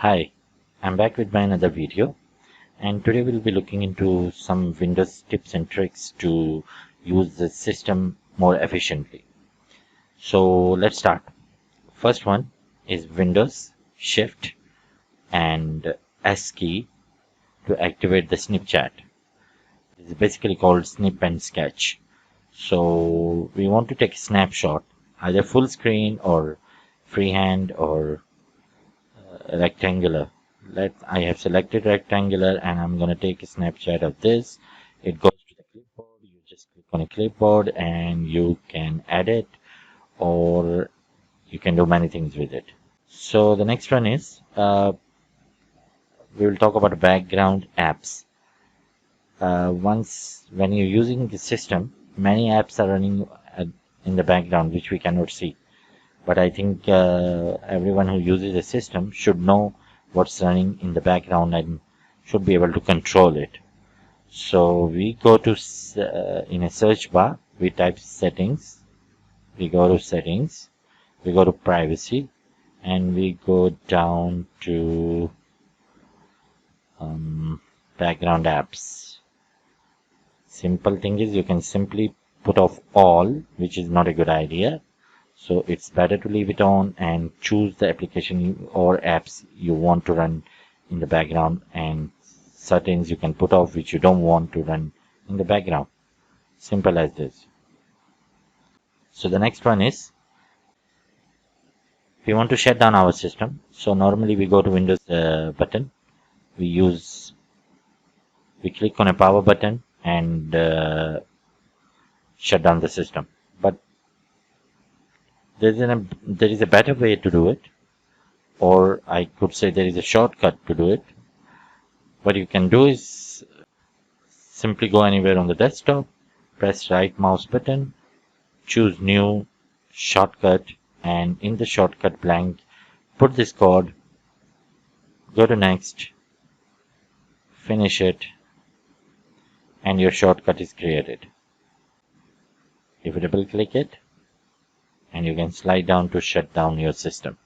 Hi, I'm back with my another video, and today we'll be looking into some Windows tips and tricks to use the system more efficiently. So let's start. First one is Windows Shift and S key to activate the snip chat. This is basically called snip and sketch. So we want to take a snapshot, either full screen or freehand or rectangular. I have selected rectangular and I'm going to take a snapshot of this. It goes to the clipboard. You just click on a clipboard and you can edit, or you can do many things with it. So the next one is we will talk about background apps. Once when you're using the system, many apps are running in the background which we cannot see. But I think everyone who uses the system should know what's running in the background and should be able to control it. So we go to in a search bar, we type settings, we go to settings, we go to privacy, and we go down to background apps. Simple thing is you can simply put off all, which is not a good idea. So it's better to leave it on and choose the application or apps you want to run in the background, and settings you can put off which you don't want to run in the background. Simple as this. So the next one is we want to shut down our system. So normally we go to Windows button. We click on a power button and shut down the system. But there is a better way to do it, or I could say there is a shortcut to do it. What you can do is simply go anywhere on the desktop, press right mouse button, choose new shortcut, and in the shortcut blank put this code, go to next, finish it, and your shortcut is created. If you double click it, and you can slide down to shut down your system.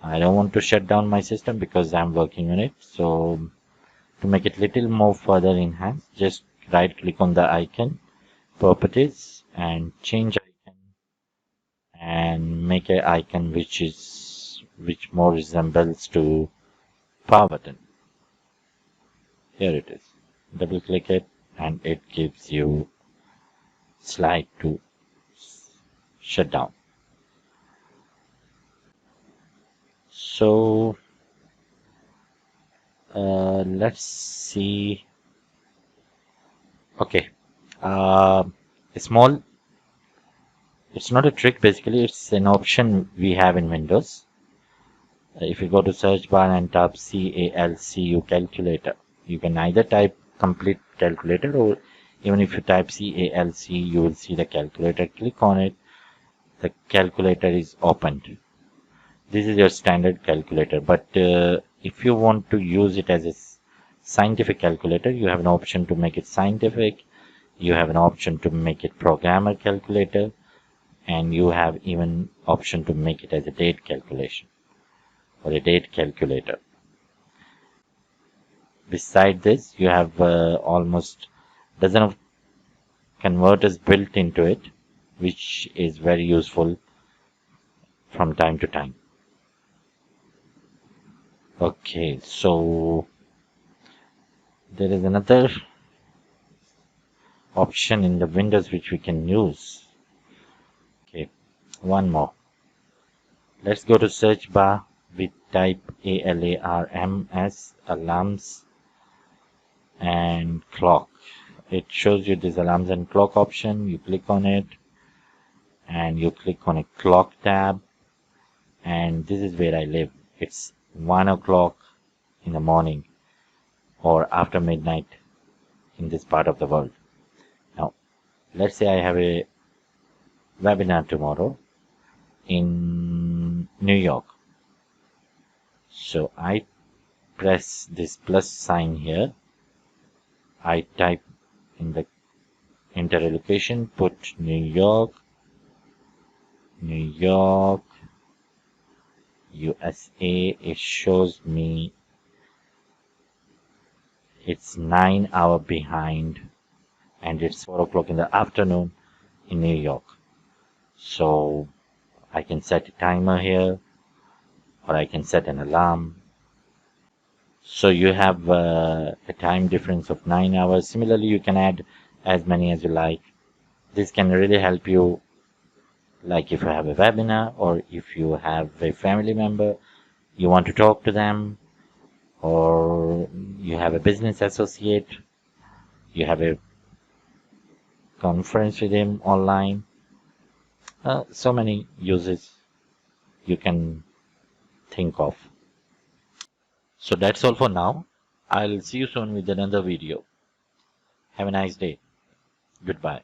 I don't want to shut down my system because I'm working on it. So to make it little more further enhanced, just right click on the icon, properties, and change icon, and make an icon which more resembles to power button. Here it is. Double click it and it gives you slide to shut down. So let's see. Okay, it's not a trick, basically it's an option we have in Windows. If you go to search bar and type CALCU calculator, you can either type complete calculator, or even if you type CALC, you will see the calculator. Click on it, the calculator is opened. This is your standard calculator, but if you want to use it as a scientific calculator, you have an option to make it scientific, you have an option to make it programmer calculator, and you have even option to make it as a date calculation or a date calculator. Beside this, you have almost dozen of converters built into it, which is very useful from time to time. Okay, so there is another option in the Windows which we can use. Okay, one more. Let's go to search bar. We type ALARMS, alarms and clock. It shows you this alarms and clock option. You click on it and you click on a clock tab, and this is where I live. It's 1 o'clock in the morning or after midnight in this part of the world. Now, let's say I have a webinar tomorrow in New York. So I press this plus sign here. I type in the enter a location, put New York, USA, it shows me it's 9 hour behind, and it's 4 o'clock in the afternoon in New York. So I can set a timer here, or I can set an alarm. So you have a time difference of 9 hours. Similarly, you can add as many as you like. This can really help you, like if you have a webinar, or if you have a family member, you want to talk to them, or you have a business associate, you have a conference with him online. So many uses you can think of. So that's all for now. I'll see you soon with another video. Have a nice day. Goodbye.